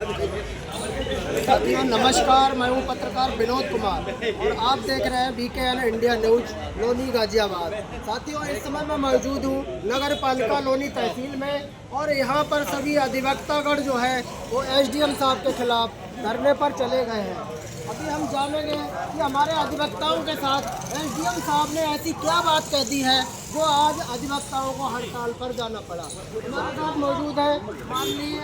साथियों नमस्कार, मैं हूं पत्रकार विनोद कुमार और आप देख रहे हैं BKN India news Loni Ghaziabad. साथियों इस समय मैं मौजूद हूं नगर पालिका लोनी तहसील में और यहां पर सभी अधिवक्तागण जो है वो SDM साहब के खिलाफ धरने पर चले गए हैं। अभी हम जानेंगे कि हमारे अधिवक्ताओं के साथ SDM साहब ने ऐसी क्या बात कह दी है जो आज अधिवक्ताओं को हड़ताल पर जाना पड़ा। हमारे साथ मौजूद है माननीय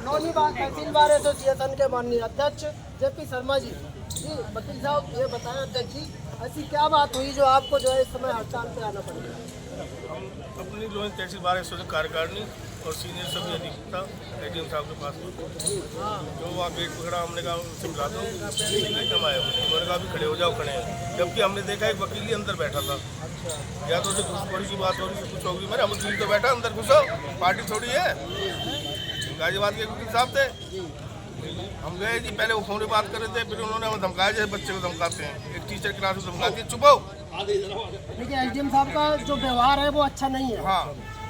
लोनी तहसील बार एसोसिएशन के माननीय अध्यक्ष JP शर्मा जी। वकील साहब ये बताएं अध्यक्ष जी, ऐसी क्या बात हुई जो आपको जो है इस समय हड़ताल पे आना पड़ गया? अपनी लोनी तहसील बार एसोसिएशन कार्यकारिणी और सीनियर सभी अधिवक्ता SDM साहब के पास जो वहाँ गेट पकड़ा, हमने कहा उनसे मिला दो, नहीं कमाया उन्होंने कहा भी खड़े हो जाओ, खड़े हैं। जबकि हमने देखा एक वकील ही अंदर बैठा था। या तो उसे घुसखोरी की बात हो रही कुछ होगी, मैंने हम वकील तो बैठा अंदर, घुसो, पार्टी थोड़ी है। गाजियाबाद के वकील साहब थे, हम गए जी, पहले वो फोन पे बात कर रहे थे, फिर उन्होंने हमें धमकाया जैसे बच्चे को धमकाते हैं। एक टीचर क्लास में धमकाती है, चुप हो। देखिए SDM साहब का जो व्यवहार है वो अच्छा नहीं है। हाँ,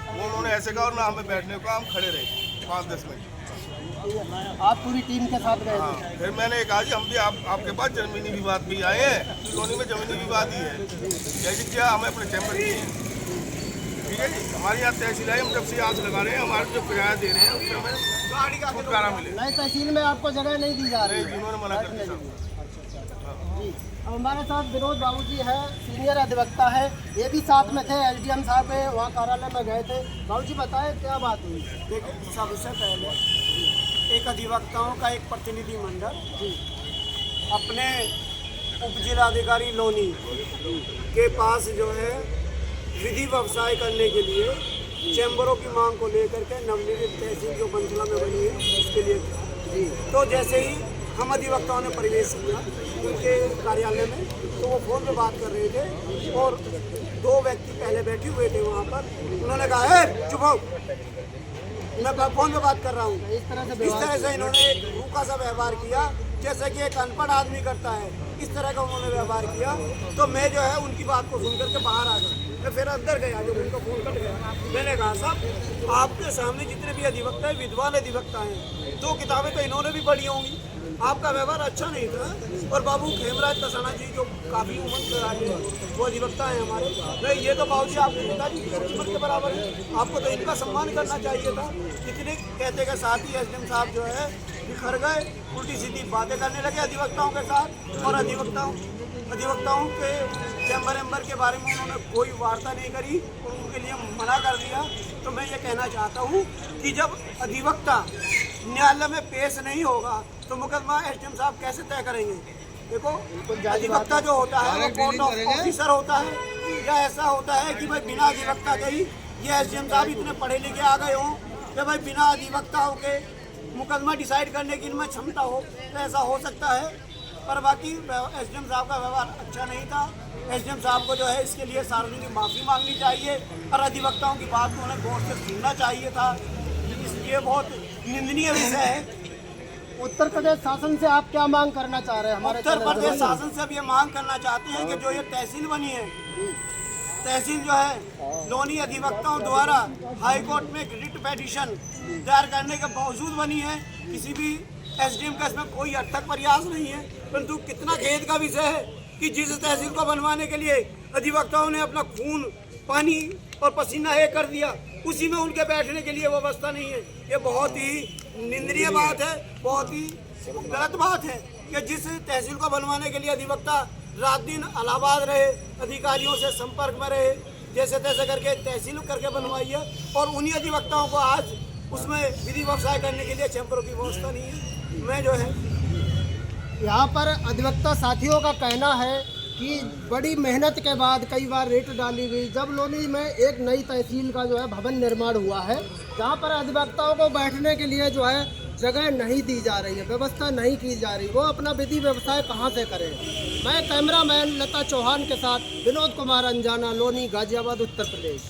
वो उन्होंने ऐसे कहा और ना हमें बैठने को, हम खड़े रहे 5-10 मिनट। आप पूरी टीम के साथ गए थे? हाँ, फिर मैंने कहा जी हम भी आपके पास जमीनी विवाद भी आए हैं, लोनी में जमीनी विवाद ही है, जैसे क्या हमें अपने चैम्बर की, ठीक है जी। हमारे यहाँ तहसील है, हम जब से आज लगा रहे हैं, हमारे जो किराया दे रहे हैं उससे हमें गाड़ी का छुटकारा मिले। नई तहसील में आपको जगह नहीं दी जा रही? जिन्होंने मना कर दिया। जी, अब हमारे साथ विनोद बाबू जी है, सीनियर अधिवक्ता है, ये भी साथ में थे। SDM साहब के वहाँ कार्यालय में गए थे। बाबू जी बताएं क्या बात हुई? देखिए, सबसे पहले एक अधिवक्ताओं का एक प्रतिनिधि मंडल अपने उप जिलाधिकारी लोनी के पास जो है विधि व्यवसाय करने के लिए चैम्बरों की मांग को लेकर के नवनिर्मित तहसील जो पंचला में बनी है उसके लिए तो जैसे ही हम अधिवक्ताओं ने प्रवेश किया उनके कार्यालय में, तो वो फोन पे बात कर रहे थे और 2 व्यक्ति पहले बैठे हुए थे वहाँ पर। उन्होंने कहा है चुप हो, मैं फोन पे बात कर रहा हूँ। इस तरह से इन्होंने एक रूखा सा व्यवहार किया, जैसे कि एक अनपढ़ आदमी करता है, इस तरह का उन्होंने व्यवहार किया। तो मैं जो है उनकी बात को सुन करके बाहर आ गया। मैं फिर अंदर गया, जब उनका फोन कट गया मैंने कहा साहब आपके सामने जितने भी अधिवक्ता हैं विद्वान अधिवक्ता हैं, 2 किताबें तो इन्होंने भी पढ़ी होंगी, आपका व्यवहार अच्छा नहीं था। और बाबू खेमराज तसाना जी जो काफ़ी उम्र दराज है, वो अधिवक्ता हैं हमारे। नहीं, ये तो बाबू जी आपके पिताजी की उम्र के बराबर है, आपको तो इनका सम्मान करना चाहिए था। इतने कहते के साथ ही SDM साहब जो है बिखर गए, उल्टी सीधी बातें करने लगे अधिवक्ताओं के साथ। और अधिवक्ताओं के चैम्बर के बारे में उन्होंने कोई वार्ता नहीं करी और उनके लिए मना कर दिया। तो मैं ये कहना चाहता हूँ कि जब अधिवक्ता न्यायालय में पेश नहीं होगा तो मुकदमा SDM साहब कैसे तय करेंगे? देखो, अधिवक्ता जो होता है वो कोर्ट ऑफ ऑफिसर होता है, या ऐसा होता है कि भाई बिना अधिवक्ता के ही ये SDM साहब इतने पढ़े लिखे आ गए हों कि भाई बिना अधिवक्ताओं के मुकदमा डिसाइड करने की इनमें क्षमता हो, तो ऐसा हो सकता है। पर बाकी SDM साहब का व्यवहार अच्छा नहीं था। SDM साहब को जो है इसके लिए सार्वजनिक माफ़ी मांगनी चाहिए और अधिवक्ताओं की बात को उन्हें गौर से सुनना चाहिए था। इसलिए बहुत निंदनीय विषय है। उत्तर प्रदेश शासन से आप क्या मांग करना चाह रहे हैं? हमारे उत्तर प्रदेश शासन से अब ये मांग करना चाहते हैं कि जो ये तहसील बनी है, तहसील जो है लोनी अधिवक्ताओं द्वारा हाईकोर्ट में रिट पिटीशन दायर करने के बावजूद बनी है, किसी भी SDM का इसमें कोई अर्थक प्रयास नहीं है। परंतु कितना खेद का विषय है कि जिस तहसील को बनवाने के लिए अधिवक्ताओं ने अपना खून, पानी और पसीना एक कर दिया, उसी में उनके बैठने के लिए व्यवस्था नहीं है। ये बहुत ही निंदनीय बात है, बहुत ही गलत बात है कि जिस तहसील को बनवाने के लिए अधिवक्ता रात दिन इलाहाबाद रहे, अधिकारियों से संपर्क में रहे, जैसे तैसे करके तहसील करके बनवाई है, और उन्हीं अधिवक्ताओं को आज उसमें विधि व्यवसाय करने के लिए चैम्बरों की व्यवस्था नहीं है। मैं जो है यहाँ पर अधिवक्ता साथियों का कहना है कि बड़ी मेहनत के बाद कई बार रेट डाली गई, जब लोनी में एक नई तहसील का जो है भवन निर्माण हुआ है, जहाँ पर अधिवक्ताओं को बैठने के लिए जो है जगह नहीं दी जा रही है, व्यवस्था नहीं की जा रही, वो अपना विधि व्यवसाय कहाँ से करें। मैं कैमरामैन लता चौहान के साथ विनोद कुमार अंजाना, लोनी गाजियाबाद, उत्तर प्रदेश।